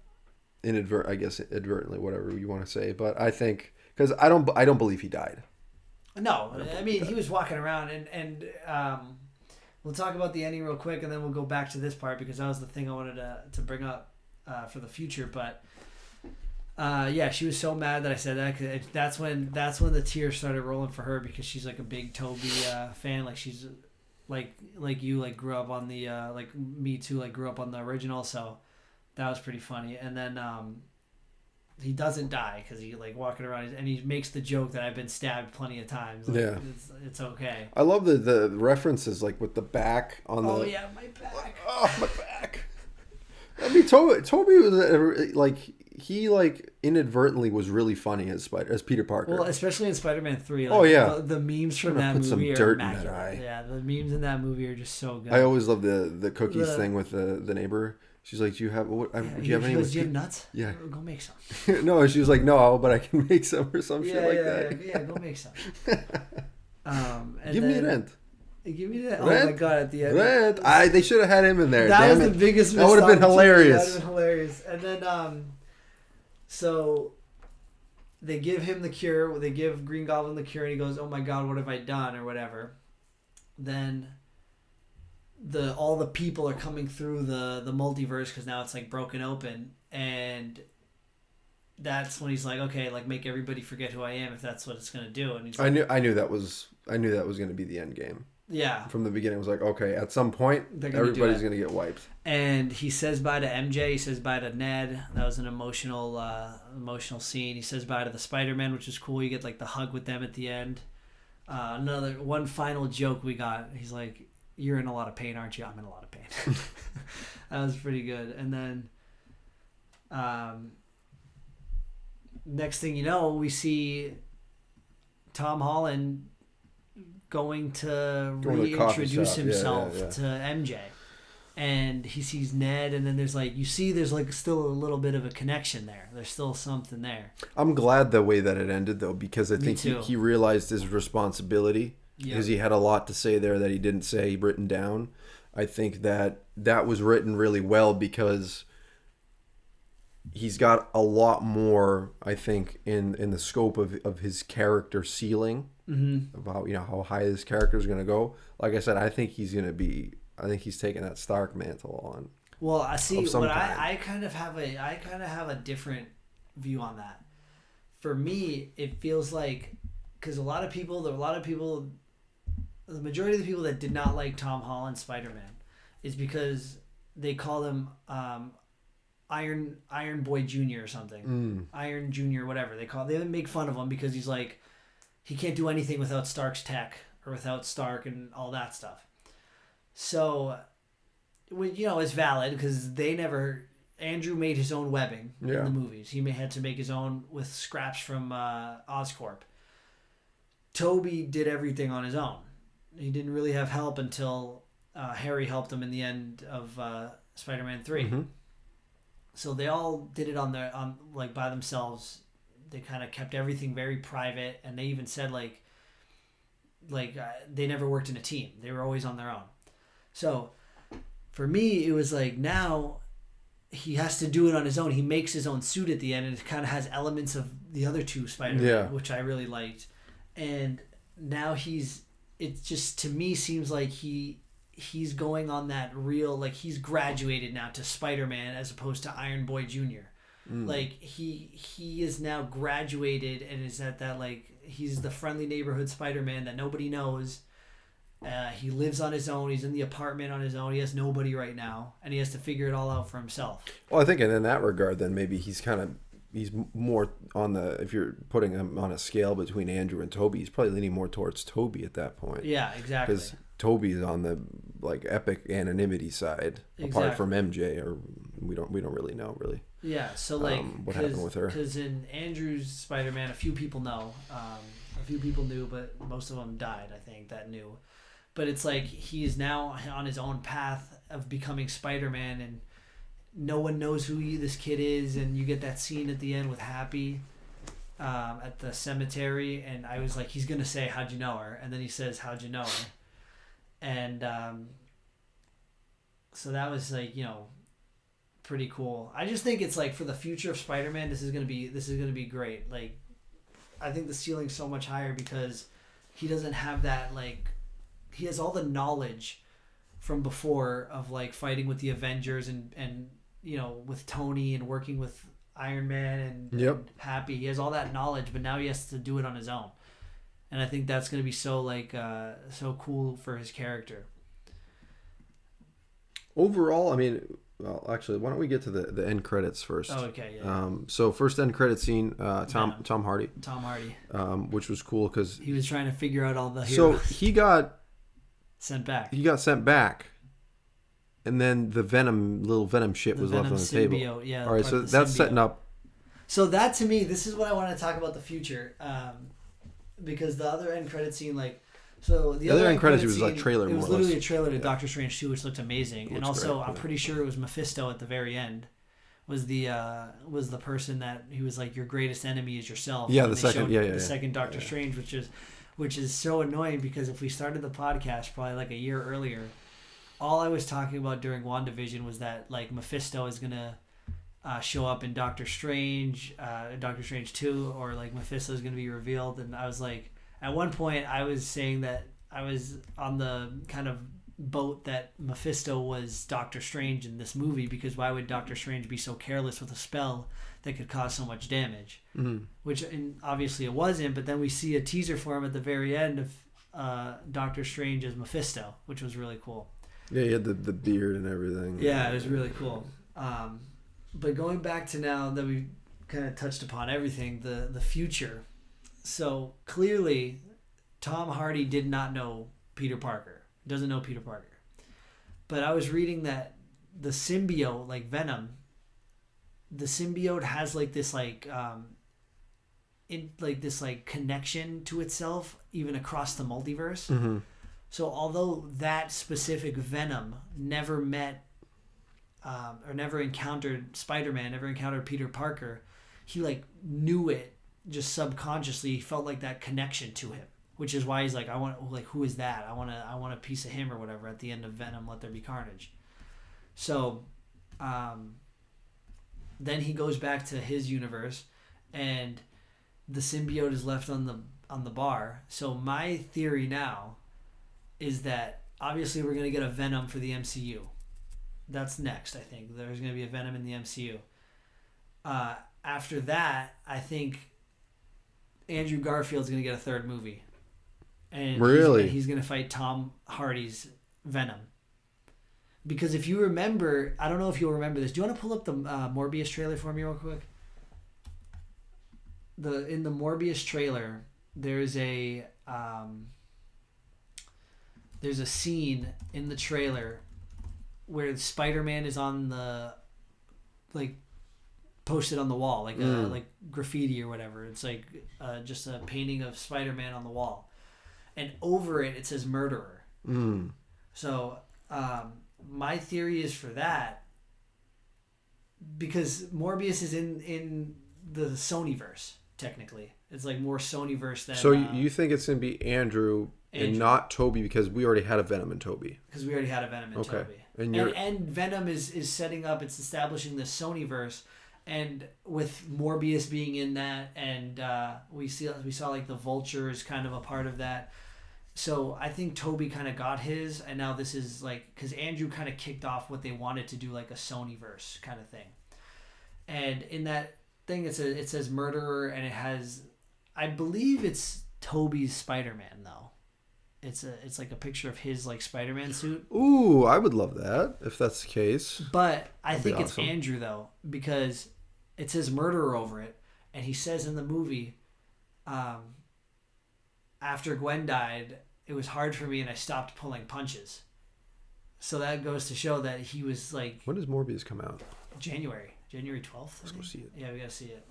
Inadvertently, whatever you want to say, but I think because I don't believe he died. No, I mean he was walking around, and we'll talk about the ending real quick, and then we'll go back to this part because that was the thing I wanted to bring up for the future. But she was so mad that I said that. 'Cause that's when the tears started rolling for her because she's like a big Toby fan. Like she's like you like grew up on the like me too, like grew up on the original, so. That was pretty funny. And then he doesn't die because he like walking around and he makes the joke that I've been stabbed plenty of times. Like, yeah, it's okay. I love the references like with the back on the. Oh yeah, my back. Oh my back. I mean, Toby was like he like inadvertently was really funny as Peter Parker. Well, especially in Spider-Man 3. Like, the memes from that movie are dirt immaculate. In that eye. Yeah, the memes in that movie are just so good. I always love the cookies thing with the neighbor. She's like, "Do you have what? Do you have any? Do you have nuts? Yeah, go make some." No, she was like, "No, but I can make some or some shit like that." Yeah, go make some. Give me rent. Give me that. Oh my god! At the end, rent. They should have had him in there. That was the biggest. That would have been hilarious. That would have been hilarious. And then, so they give him the cure. They give Green Goblin the cure, and he goes, "Oh my god, what have I done?" or whatever. Then. All the people are coming through the multiverse because now it's like broken open, and that's when he's like, okay, like make everybody forget who I am if that's what it's gonna do. And he's like, I knew that was gonna be the end game. Yeah, from the beginning, it was like, okay, at some point everybody's gonna get wiped. And he says bye to MJ. He says bye to Ned. That was an emotional scene. He says bye to the Spider-Man, which is cool. You get like the hug with them at the end. One final joke we got. He's like, "You're in a lot of pain, aren't you?" "I'm in a lot of pain." That was pretty good. And then next thing you know, we see Tom Holland going to reintroduce himself to MJ. And he sees Ned, and then there's still a little bit of a connection there. There's still something there. I'm glad the way that it ended, though, because I think he realized his responsibility because he had a lot to say there that he didn't say written down. I think that was written really well because he's got a lot more, I think, in the scope of his character ceiling, about how high this character is going to go. Like I said, I think he's taking that Stark mantle on. Well, I see. What I kind of have a different view on that. For me, it feels like, because the majority of the people that did not like Tom Holland's Spider-Man is because they call him Iron Boy Jr. or something. Iron Jr. whatever they make fun of him because he's like, he can't do anything without Stark's tech or without Stark and all that stuff. So, it's valid because Andrew made his own webbing in the movies. He had to make his own with scraps from Oscorp. Toby did everything on his own. He didn't really have help until Harry helped him in the end of Spider-Man 3. Mm-hmm. So they all did it by themselves. They kind of kept everything very private, and they even said they never worked in a team. They were always on their own. So for me, it was like, now he has to do it on his own. He makes his own suit at the end, and it kind of has elements of the other two Spider-Man, which I really liked. And now it just, to me, seems like he's going on that real, like, he's graduated now to Spider-Man as opposed to Iron Boy Jr. Like, he is now graduated and is at that, like, he's the friendly neighborhood Spider-Man that nobody knows. He lives on his own. He's in the apartment on his own. He has nobody right now, and he has to figure it all out for himself. Well, I think in that regard, then maybe he's more on the, if you're putting him on a scale between Andrew and Toby, he's probably leaning more towards Toby at that point. Yeah, exactly. Because Toby's on the, like, epic anonymity side, apart from MJ, or we don't really know really. Yeah, so like what happened with her? Because in Andrew's Spider-Man, a few people know, a few people knew, but most of them died. I think that knew. But it's like he is now on his own path of becoming Spider-Man, and no one knows who this kid is. And you get that scene at the end with Happy at the cemetery, and I was like, he's gonna say, "How'd you know her?" And then he says, "How'd you know her?" And so that was like, pretty cool. I just think it's like, for the future of Spider-Man, this is gonna be great. Like, I think the ceiling's so much higher because he doesn't have that, like, he has all the knowledge from before of, like, fighting with the Avengers and with Tony and working with Iron Man and Happy. He has all that knowledge, but now he has to do it on his own. And I think that's going to be so, like, so cool for his character. Overall, I mean, well, actually, why don't we get to the end credits first? Oh, okay, yeah. So first end credit scene, Tom Hardy. Tom Hardy. Which was cool because he was trying to figure out all the heroes. So he got sent back. And then the little Venom shit was left on the symbiote, table. Yeah. All right, so that's setting up. So that, to me, this is what I want to talk about the future. Because the other end credit scene, like, so the other end credit was like trailer. It was literally a trailer to Doctor Strange 2, which looked amazing, and also great, I'm pretty sure it was Mephisto at the very end. Was the person that he was like, your greatest enemy is yourself. Yeah, the second Doctor Strange, which is so annoying because if we started the podcast probably like a year earlier, all I was talking about during WandaVision was that, like, Mephisto is gonna show up in Doctor Strange 2, or like Mephisto is gonna be revealed, and I was like, at one point I was saying that I was on the kind of boat that Mephisto was Doctor Strange in this movie, because why would Doctor Strange be so careless with a spell that could cause so much damage? Mm-hmm. Which, and obviously it wasn't, but then we see a teaser for him at the very end of Doctor Strange as Mephisto, which was really cool. Yeah, he had the beard and everything. Yeah, it was really cool. But going back to now that we kind of touched upon everything, the future. So clearly, Tom Hardy did not know Peter Parker. Doesn't know Peter Parker. But I was reading that the symbiote, like Venom, the symbiote has like this connection to itself even across the multiverse. Mm-hmm. So although that specific Venom never met or never encountered Spider-Man, never encountered Peter Parker, he like knew it just subconsciously. He felt like that connection to him. which is why he's like, I want, like, who is that? I want a piece of him or whatever at the end of Venom, Let There Be Carnage. So, then he goes back to his universe, and the symbiote is left on the bar. So my theory now is that obviously we're going to get a Venom for the MCU. That's next, I think. There's going to be a Venom in the MCU. After that, I think Andrew Garfield's going to get a third movie. And really? he's going to fight Tom Hardy's Venom. Because if you remember, I don't know if you'll remember this. Do you want to pull up the Morbius trailer for me real quick? In the Morbius trailer, there's a scene in the trailer where Spider-Man is on the, like, posted on the wall, like like graffiti or whatever. It's like just a painting of Spider-Man on the wall, and over it says murderer. So my theory is for that, because Morbius is in the Sonyverse. Technically, it's like more Sonyverse than. So you think it's gonna be Andrew and not Toby, because we already had a Venom in Toby. Because we already had a Venom in Toby. And Venom is setting up. It's establishing the Sonyverse. And with Morbius being in that, and we saw like the Vulture is kind of a part of that. So I think Toby kind of got his, and now this is like, because Andrew kind of kicked off what they wanted to do, like a Sonyverse kind of thing. And in that thing, it says murderer, and it has, I believe it's Toby's Spider-Man though. It's like a picture of his like Spider-Man suit. Ooh, I would love that if that's the case. But I think it's Andrew though, because it says murderer over it, and he says in the movie, after Gwen died, it was hard for me and I stopped pulling punches. So that goes to show that he was like. When does Morbius come out? January 12th. Let's go see it. Yeah, we gotta see it.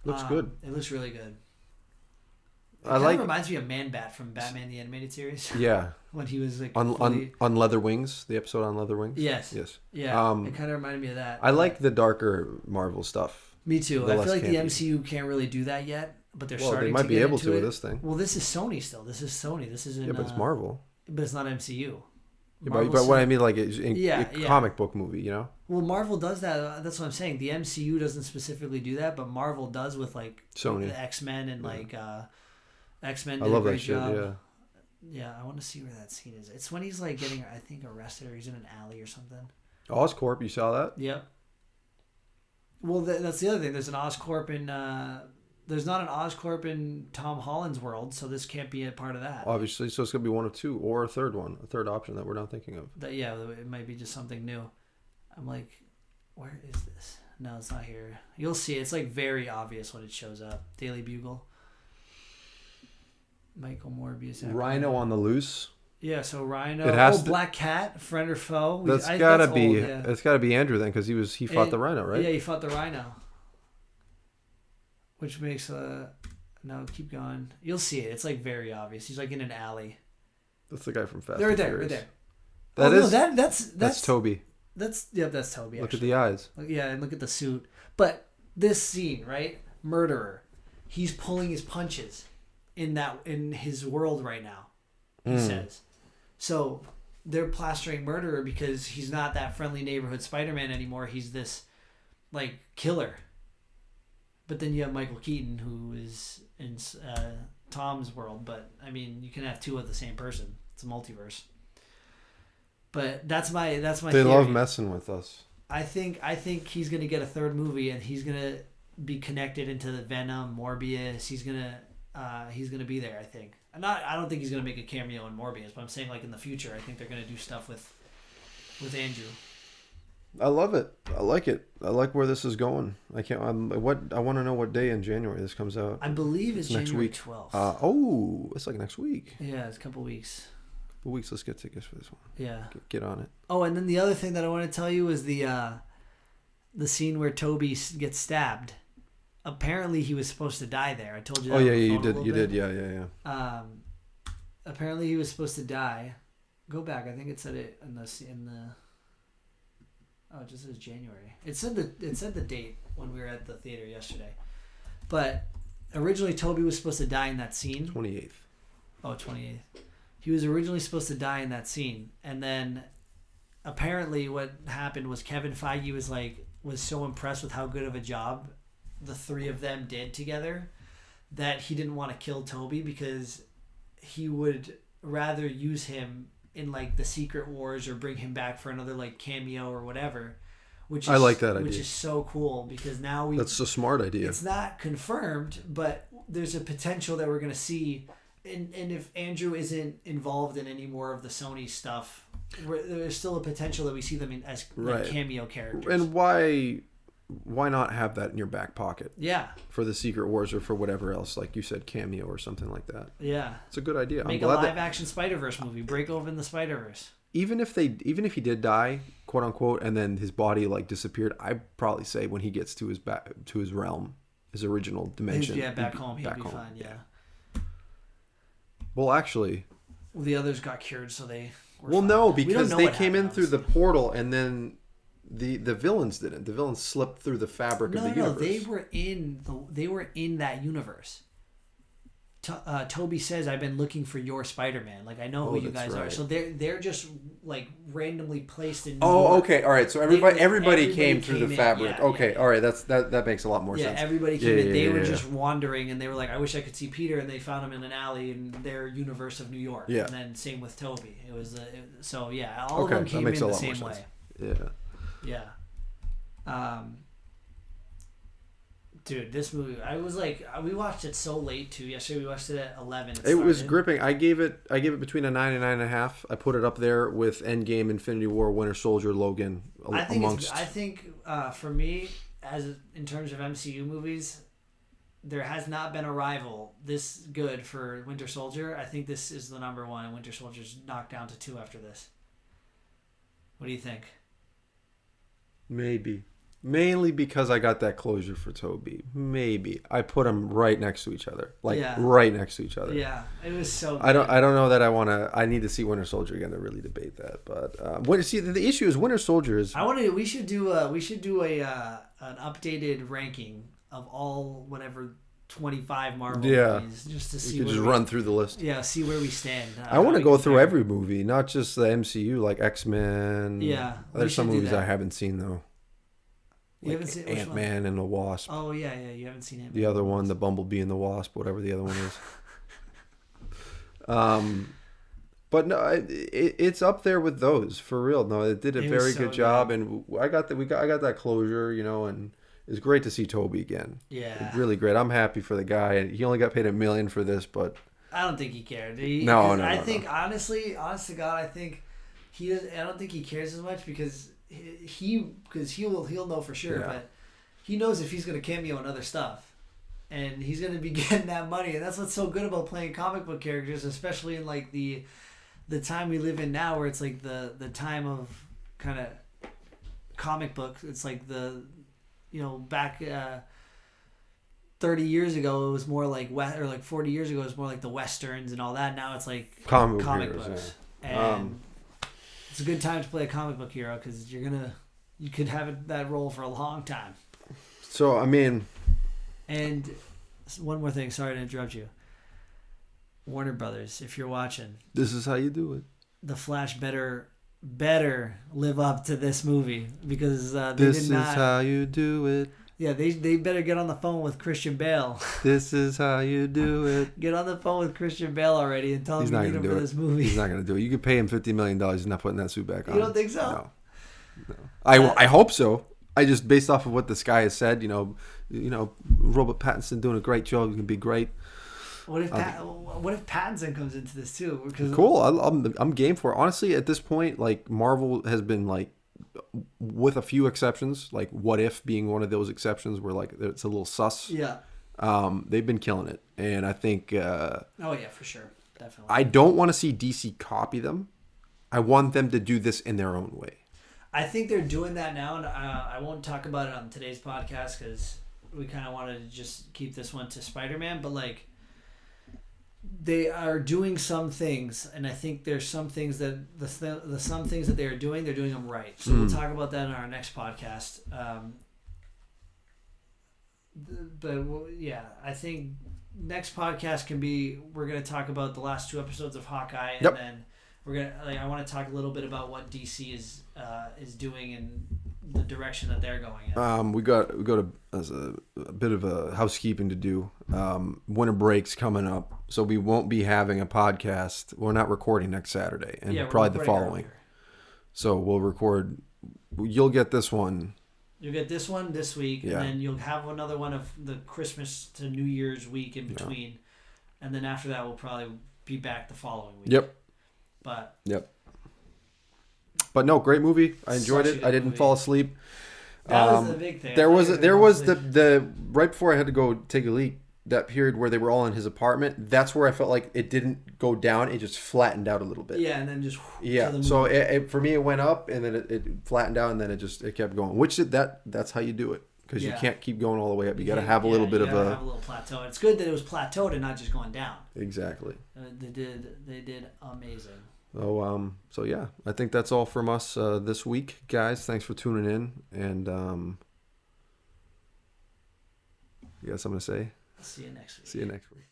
Looks good. It looks really good. It kind of reminds me of Man-Bat from Batman the Animated Series. Yeah. When he was like on Leather Wings, the episode on Leather Wings. Yes. Yeah. It kind of reminded me of that. I like the darker Marvel stuff. Me too. I feel like the MCU can't really do that yet, but they're starting to. They might be able to with this thing. Well, this is Sony still. This is Sony. This isn't. Yeah, but it's Marvel. But it's not MCU. Yeah, but what I mean, like, a comic book movie, you know? Well, Marvel does that. That's what I'm saying. The MCU doesn't specifically do that, but Marvel does with like Sony, the X-Men, and like X-Men. I love that shit. Yeah, I want to see where that scene is. It's when he's like getting, I think, arrested, or he's in an alley or something. Oscorp, you saw that? Yep. Well, that's the other thing. There's an Oscorp in. There's not an Oscorp in Tom Holland's world, so this can't be a part of that. Obviously, so it's gonna be one of two, or a third option that we're not thinking of. It might be just something new. I'm like, where is this? No, it's not here. You'll see. It's like very obvious when it shows up. Daily Bugle. Michael Morbius. Rhino on the loose. Yeah, so Rhino. Black Cat, friend or foe. It's gotta be Andrew then, because he fought the Rhino, right? Yeah, he fought the Rhino. Which makes no, keep going. You'll see it. It's like very obvious. He's like in an alley. That's the guy from Fast. Right there. That's Toby. That's Toby. Look at the eyes. Yeah, and look at the suit. But this scene, right? Murderer. He's pulling his punches in his world right now. He says. So they're plastering murderer because he's not that friendly neighborhood Spider-Man anymore. He's this like killer. But then you have Michael Keaton, who is in Tom's world. But I mean, you can have two of the same person. It's a multiverse. But that's my. They theory. Love messing with us. I think he's gonna get a third movie, and he's gonna be connected into the Venom, Morbius. He's gonna be there. I think. I don't think he's gonna make a cameo in Morbius, but I'm saying like in the future, I think they're gonna do stuff with Andrew. I love it. I like it. I like where this is going. I want to know what day in January this comes out. I believe it's next January week. 12th. It's like next week. Yeah, it's a couple weeks. Let's get tickets for this one. Yeah. Get on it. Oh, and then the other thing that I want to tell you is the scene where Toby gets stabbed. Apparently, he was supposed to die there. I told you that. Oh yeah, you did. Yeah. Apparently, he was supposed to die. Go back. I think it said it in the. Oh, it just says January. It said the date when we were at the theater yesterday. But originally Toby was supposed to die in that scene. 28th. Oh, 28th. He was originally supposed to die in that scene, and then apparently what happened was Kevin Feige was so impressed with how good of a job the three of them did together that he didn't want to kill Toby because he would rather use him in like the Secret Wars or bring him back for another like cameo or whatever. I like that idea. Which is so cool because now that's a smart idea. It's not confirmed, but there's a potential that we're going to see. And if Andrew isn't involved in any more of the Sony stuff, there's still a potential that we see them as like cameo characters. And why not have that in your back pocket? Yeah. For the Secret Wars or for whatever else, like you said, cameo or something like that. Yeah. It's a good idea. Make a live-action Spider-Verse movie. Break open the Spider-Verse. Even if he did die, quote unquote, and then his body like disappeared, I'd probably say when he gets to his realm, his original dimension, back home, he'll be fine. Yeah. Well, actually, the others got cured, so they. No, because they came in through the portal, and then the villains didn't. The villains slipped through the fabric of the universe. No, they were in that universe. Toby says, "I've been looking for your Spider-Man. Like I know who you guys are." So they're just like randomly placed in. New York. Okay, all right. So everybody came through the fabric. Yeah, okay, all right. That makes a lot more sense. Yeah, everybody came in. They were just wandering, and they were like, "I wish I could see Peter," and they found him in an alley in their universe of New York. Yeah. And then same with Toby. It was all of them came in the same way. Yeah. Yeah. Dude, this movie, I was like, we watched it so late too. Yesterday we watched it at 11. It was gripping. I gave it between a 9 and 9.5. I put it up there with Endgame, Infinity War, Winter Soldier, Logan. I think for me, in terms of MCU movies, there has not been a rival this good for Winter Soldier. I think this is the number one, and Winter Soldier's knocked down to 2 after this. What do you think? Maybe. Mainly because I got that closure for Toby. Maybe I put them right next to each other, right next to each other. Yeah, it was so good. I don't know that I want to. I need to see Winter Soldier again to really debate that. But the issue is Winter Soldier is. We should do an updated ranking of all whatever 25 Marvel movies just to see. You could just run through the list. Yeah, see where we stand. I want to go through every movie, not just the MCU, like X-Men. Yeah, there's some movies I haven't seen though. You haven't seen Ant-Man and the Wasp. Oh yeah, you haven't seen Ant-Man. The other one, the Bumblebee and the Wasp, whatever the other one is. But no, it's up there with those for real. No, it did a very good job, and I got that closure, and it's great to see Toby again. Yeah, really great. I'm happy for the guy. He only got paid $1 million for this, but I don't think he cared. I think honestly, honest to God, I think he does. I don't think he cares as much because he'll know for sure, but he knows if he's going to cameo in other stuff, and he's going to be getting that money, and that's what's so good about playing comic book characters, especially in like the time we live in now, where it's like the time of kind of comic books. It's like back 30 years ago it was more like 40 years ago it was more like the westerns and all that. Now it's like comic books, and it's a good time to play a comic book hero because you could have that role for a long time. So, I mean... And one more thing, sorry to interrupt you. Warner Brothers, if you're watching... This is how you do it. The Flash better live up to this movie because this is how you do it. Yeah, they better get on the phone with Christian Bale. This is how you do it. Get on the phone with Christian Bale already and tell him to need him for this movie. He's not going to do it. You could pay him $50 million. He's not putting that suit back on. You don't think so? No. I hope so. I just, based off of what this guy has said, Robert Pattinson doing a great job. He can be great. What if Pattinson comes into this too? Because cool. I'm game for it. Honestly, at this point, like Marvel has been like, with a few exceptions, like What If being one of those exceptions where like it's a little sus. Yeah. They've been killing it, and I think. Oh yeah, for sure, definitely. I don't want to see DC copy them. I want them to do this in their own way. I think they're doing that now, and I won't talk about it on today's podcast because we kind of wanted to just keep this one to Spider-Man, but like. They are doing some things, and I think there's some things that the some things that they are doing, they're doing them right. So we'll talk about that in our next podcast. But yeah, I think next podcast we're going to talk about the last 2 episodes of Hawkeye, and Yep. then we're going to, I want to talk a little bit about what DC is doing and the direction that they're going in. We got as a bit of a housekeeping to do. Winter break's coming up, so we won't be having a podcast. We're not recording next Saturday, and probably the following. Earlier. So we'll record. You'll get this one. You'll get this one this week, and then you'll have another one of the Christmas to New Year's week in between, and then after that we'll probably be back the following week. Yep. But no, great movie. I enjoyed it. I didn't fall asleep. That was the big thing. There was the right before I had to go take a leak. That period where they were all in his apartment. That's where I felt like it didn't go down. It just flattened out a little bit. Yeah, and then just So for me, it went up and then it flattened out and then it kept going. Which that's how you do it, because you can't keep going all the way up. You got to have a little bit of have a little plateau. It's good that it was plateaued and not just going down. Exactly. They did amazing. So yeah, I think that's all from us this week, guys. Thanks for tuning in, and you got something to say? See you next week. See you next week.